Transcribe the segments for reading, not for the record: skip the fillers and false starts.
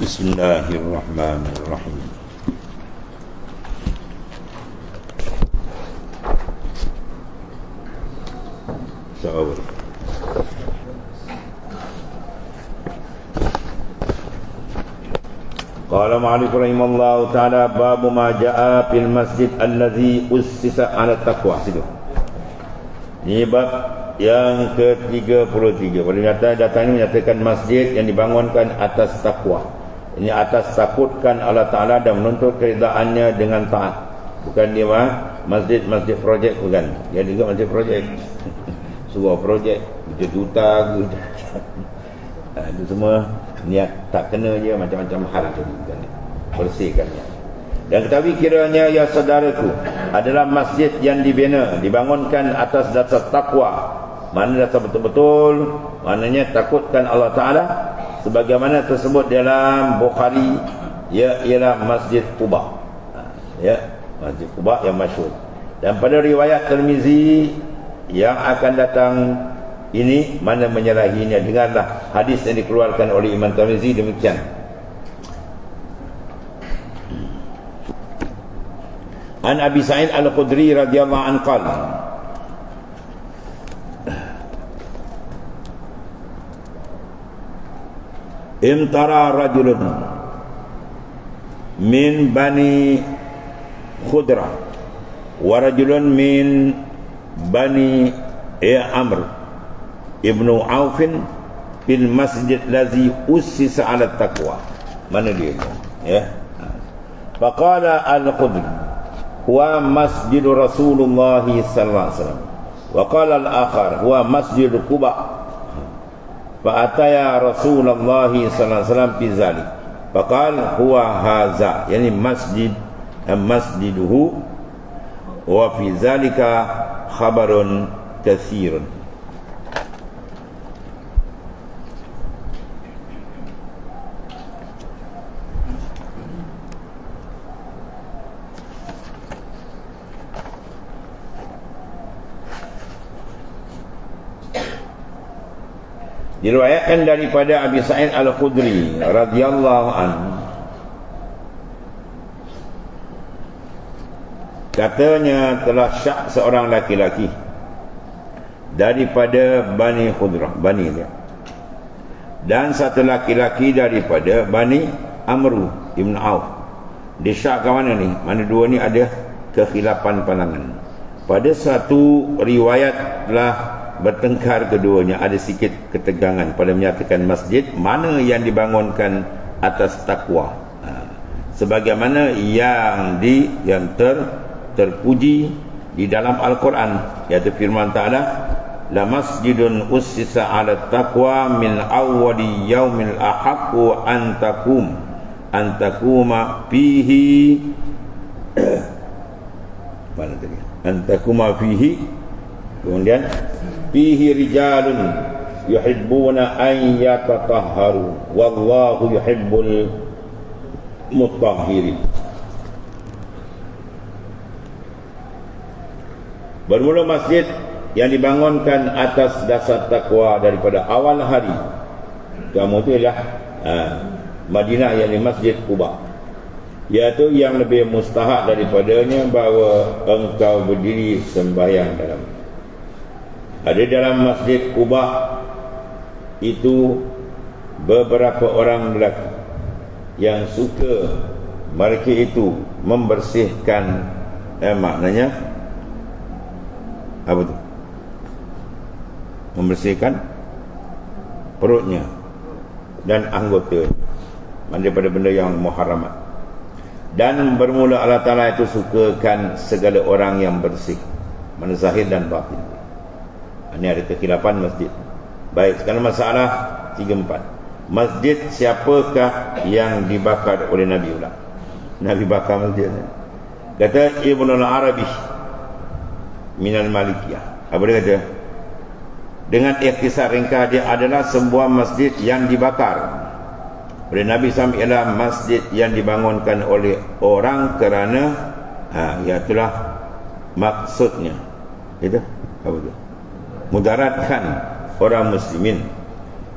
Bismillahirrahmanirrahim. Sabar. Qala ma'alif rahimallahu ta'ala babu ma ja'a fil masjid allazi ussisa 'ala taqwa. Situ. Ini bab yang ke-33. Pada datang ini menyatakan masjid yang dibangunkan atas takwa. Ini atas takutkan Allah Ta'ala dan menuntut keridhaannya dengan taat. Bukan dia masjid projek, bukan. Dia juga masjid projek. Sebuah projek juta itu semua niat tak kena je, macam-macam hal jadi bukan. Bersihkannya. Dan ketahui kiranya ya saudaraku, adalah masjid yang dibina, dibangunkan atas dasar takwa. Mana dasar betul-betul, maknanya takutkan Allah Ta'ala, sebagaimana tersebut dalam Bukhari, ialah Masjid Quba. Masjid Quba yang masyhur. Dan pada riwayat Tirmizi yang akan datang ini, mana menyalahinya, dengarlah hadis yang dikeluarkan oleh Imam Tirmizi demikian. An Abi Sa'id Al-Khudri radhiyallahu anhu qala imtara rajulun min bani Khudra wa rajulun min bani Amr ibnu Aufin fil masjid lazi ussisa 'ala taqwa. Mana dia? Ya. Faqala al-Khudri huwa masjid Rasulullah sallallahu alaihi wasallam. Wa qala al-akhar huwa masjid Quba. Fa'ataya Rasulullah sallallahu alaihi wasallam fi zalik. Faqala huwa hadza, yani masjiduhu wa fi zalika khabarun katsirun. Diriwayatkan daripada Abi Sa'id Al-Khudri radhiyallahu anhu, katanya telah syak seorang laki-laki daripada Bani Khudrah, Bani dia, dan satu laki-laki daripada Bani Amru Ibn Auf. Dia syak ke mana ni? Mana dua ni ada kekhilafan pandangan. Pada satu riwayat telah bertengkar keduanya, ada sikit ketegangan pada menyatakan masjid mana yang dibangunkan atas takwa. Sebagaimana yang terpuji di dalam Al-Quran, iaitu firman Ta'ala, la masjidun ussisa 'ala taqwa min awwali yaumil ahaqqu an takuma fihi mana tadi? An takuma fihi, kemudian fihi rijalun yuhibbuna an yatatahharu wallahu yuhibbul mutahhirin. Bermula masjid yang dibangunkan atas dasar takwa daripada awal hari. Kamu itu ialah Madinah, yang di Masjid Quba, iaitu yang lebih mustahak daripadanya bahawa engkau berdiri sembahyang dalam. Ada dalam Masjid Quba itu beberapa orang lelaki yang suka mereka itu membersihkan, maknanya apa tu? Membersihkan perutnya dan anggota daripada benda yang muharamat. Dan bermula Allah Ta'ala itu sukakan segala orang yang bersih, mana zahir dan batin. Ini ada kekhilafan masjid. Baik, sekarang masalah 3-4. Masjid siapakah yang dibakar oleh Nabi ulang? Nabi bakar masjid. Kata Ibn al-Arabi minal Malikiyah, apa dia kata? Dengan ikhtisar ringkas, dia adalah sebuah masjid yang dibakar oleh Nabi SAW, ialah masjid yang dibangunkan oleh orang kerana iaitulah maksudnya itu apa tu? Mudaratkan orang muslimin.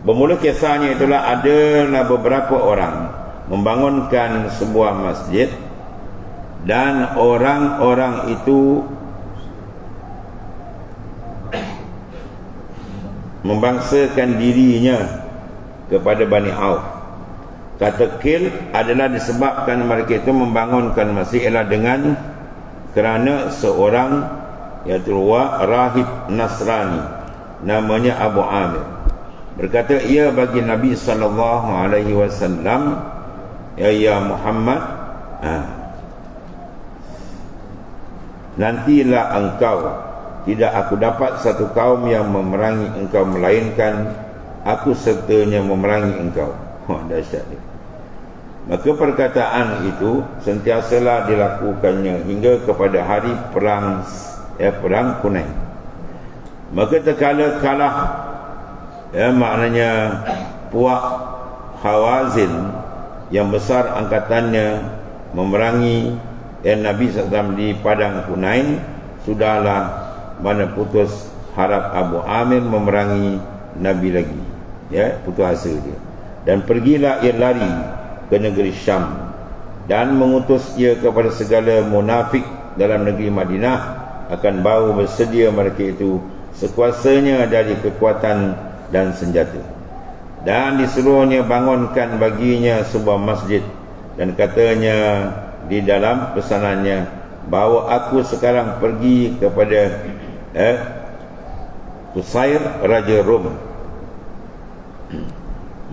Bermula kisahnya itulah adalah beberapa orang membangunkan sebuah masjid dan orang-orang itu membangsakan dirinya kepada Bani Auf. Kata Qil adalah disebabkan mereka itu membangunkan masjid ialah dengan kerana seorang iaitu rahib Nasrani namanya Abu Amir berkata ia bagi Nabi SAW, ya Muhammad, nantilah engkau, tidak aku dapat satu kaum yang memerangi engkau melainkan aku sertanya memerangi engkau. Dahsyat dia. Maka perkataan itu sentiasalah dilakukannya hingga kepada hari perang perang Hunain. Maka terkala kalah maknanya puak Hawazin yang besar angkatannya memerangi Nabi SAW di padang Hunain, sudahlah mana putus harap Abu Amir memerangi Nabi lagi, putus asa dia, dan pergilah ia lari ke negeri Syam dan mengutus ia kepada segala munafik dalam negeri Madinah akan bawa bersedia mereka itu sekuasanya dari kekuatan dan senjata, dan disuruhnya bangunkan baginya sebuah masjid, dan katanya di dalam pesanannya bahawa aku sekarang pergi kepada Qusair Raja Rom,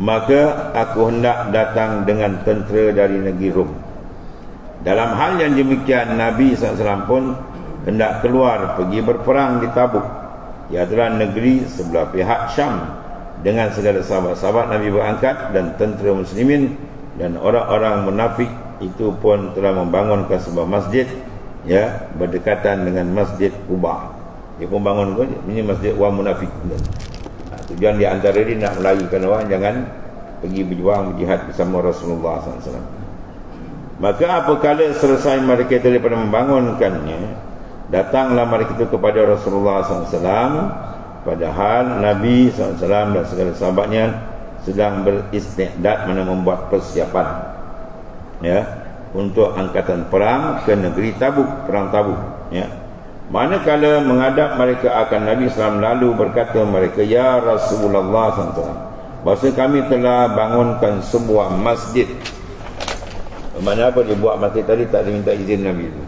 maka aku hendak datang dengan tentera dari negeri Rom. Dalam hal yang demikian Nabi SAW pun hendak keluar pergi berperang di Tabuk, iaitu negeri sebelah pihak Syam, dengan segala sahabat-sahabat Nabi berangkat dan tentera muslimin, dan orang-orang munafik itu pun telah membangunkan sebuah masjid berdekatan dengan Masjid Quba. Dia pun bangun ini masjid orang munafik. Tujuan di antara dia nak melarikan orang jangan pergi berjuang berjihad bersama Rasulullah SAW. Maka apabila selesai mereka itu daripada membangunkannya, datanglah mereka itu kepada Rasulullah SAW, padahal Nabi SAW dan segala sahabatnya sedang beristiqdad, mana membuat persiapan untuk angkatan perang ke negeri Tabuk, perang Tabuk. Manakala menghadap mereka akan Nabi SAW, lalu berkata mereka, ya Rasulullah SAW, bahawa kami telah bangunkan sebuah masjid. Mana apa dia buat masjid tadi, tak ada minta izin Nabi itu.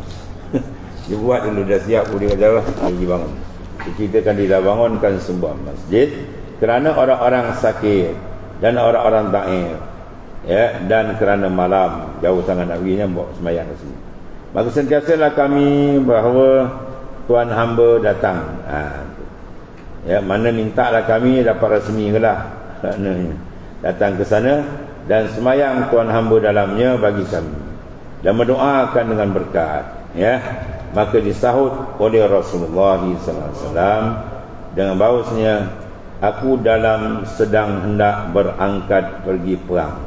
Dia buat dulu, dah siap, dia kata dia bangun. Dia ceritakan dia dah bangunkan sebuah masjid kerana orang-orang sakit dan orang-orang daif, dan kerana malam jauh sangat nak perginya buat sembahyang ke sini. Maka sentiasalah kami bahawa Tuan hamba datang, mana mintalah kami dapat rasmi lah datang ke sana dan semayang Tuan hamba dalamnya bagi kami dan mendoakan dengan berkat. Maka disahut oleh Rasulullah SAW dengan bahawasanya aku sedang hendak berangkat pergi perang.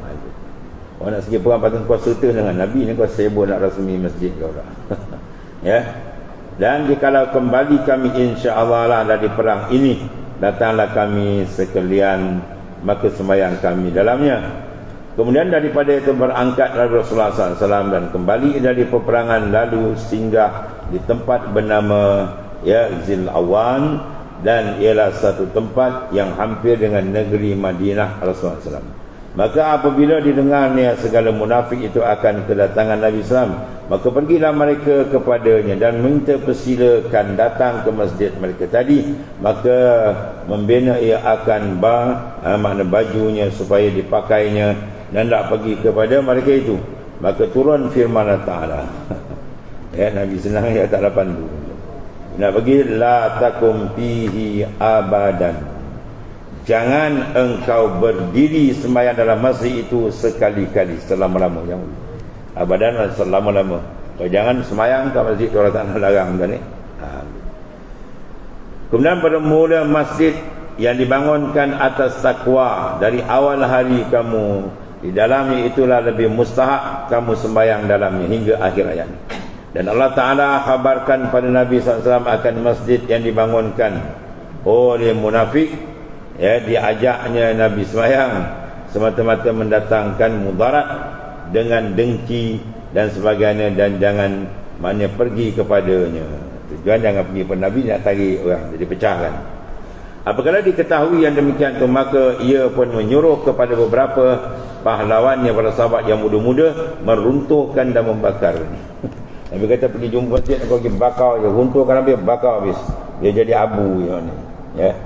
Orang nak pergi perang patut kau serta dengan Nabi ni, kau sibuk nak rasmi masjid kau dah. Dan jikalau kembali kami insya-Allah lah dari perang ini, datanglah kami sekalian, maka sembahyang kami dalamnya. Kemudian daripada itu berangkat Rasulullah SAW dan kembali dari peperangan, lalu singgah di tempat bernama Zil Awan, dan ialah satu tempat yang hampir dengan negeri Madinah Rasulullah SAW. Maka apabila didengarnya segala munafik itu akan kedatangan Nabi SAW, maka pergilah mereka kepadanya dan minta persilakan datang ke masjid mereka tadi. Maka membina ia akan makna bajunya supaya dipakainya dan tak pergi kepada mereka itu. Maka turun firman Allah Ta'ala. Nabi senang tak ada pandu. Nak pergi, la takum fihi abadan, jangan engkau berdiri sembahyang dalam masjid itu sekali-kali, selama-lama. Yang abadan selama-lama. Jangan sembahyang kat masjid tu, orang tak nak larang kan ni. Kemudian pada mula masjid yang dibangunkan atas takwa dari awal hari kamu, di dalamnya itulah lebih mustahak kamu sembahyang dalamnya hingga akhir ayat. Dan Allah Ta'ala khabarkan pada Nabi SAW akan masjid yang dibangunkan oleh munafik. Diajaknya Nabi sembahyang semata-mata mendatangkan mudarat dengan dengki dan sebagainya, dan jangan maknanya pergi kepadanya. Tujuan jangan pergi kepada Nabi, nak tarik orang jadi pecahkan. Apabila diketahui yang demikian tu, maka ia pun menyuruh kepada beberapa pahlawannya, para sahabat yang muda-muda, meruntuhkan dan membakar. Nabi kata pergi jumpa masjid, kau pergi bakar je, runtuhkan habis, bakar habis, dia jadi abu yang ni, ya.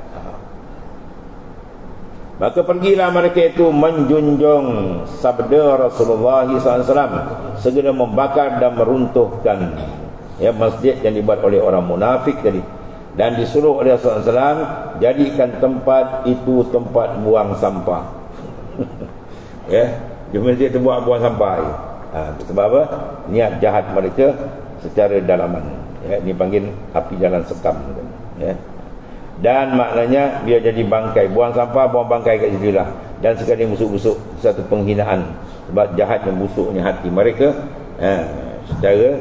Maka pergilah mereka itu menjunjung sabda Rasulullah SAW, segera membakar dan meruntuhkan, ya, masjid yang dibuat oleh orang munafik tadi, dan disuruh oleh Rasulullah SAW jadikan tempat itu tempat buang sampah. Ya, di masjid itu buang sampah. Sebab apa? Niat jahat mereka secara dalaman. Ya, ini panggil api jalan sekam. Ya. Dan maknanya dia jadi bangkai, buang sampah, buang bangkai kat situ lah. Dan sekali busuk-busuk, satu penghinaan. Sebab jahatnya, busuknya hati mereka, secara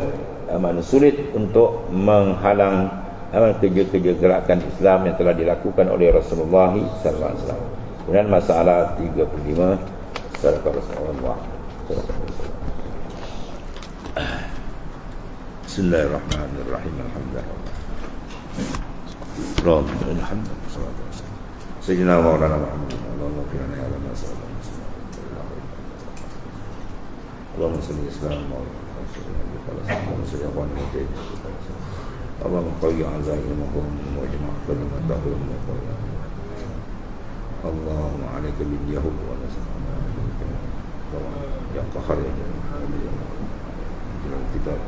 mana sulit untuk menghalang kerja-kerja gerakan Islam yang telah dilakukan oleh Rasulullah SAW. Kemudian masalah 35, Sadaqah Rasulullah. Bismillahirrahmanirrahim. Alhamdulillah. Sayyidina Maulana Muhammad. Allahumma firana ya lana sallallahu alaihi wasallam. Allahumma salli sallam ala Allahumma qayyi anzalil mahrum wa jama' kalimat tahrim wa qawlan. Allahumma alayka bil yahud wa nasana. Ya qahar ya kitab.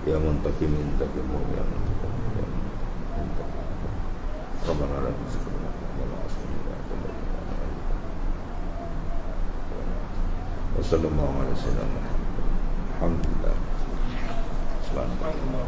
Ya muntakim intakim ya muntakim. Rabbana la tuzigh wa sallallahu alaihi wasallam. Alhamdulillah. Subhanallah.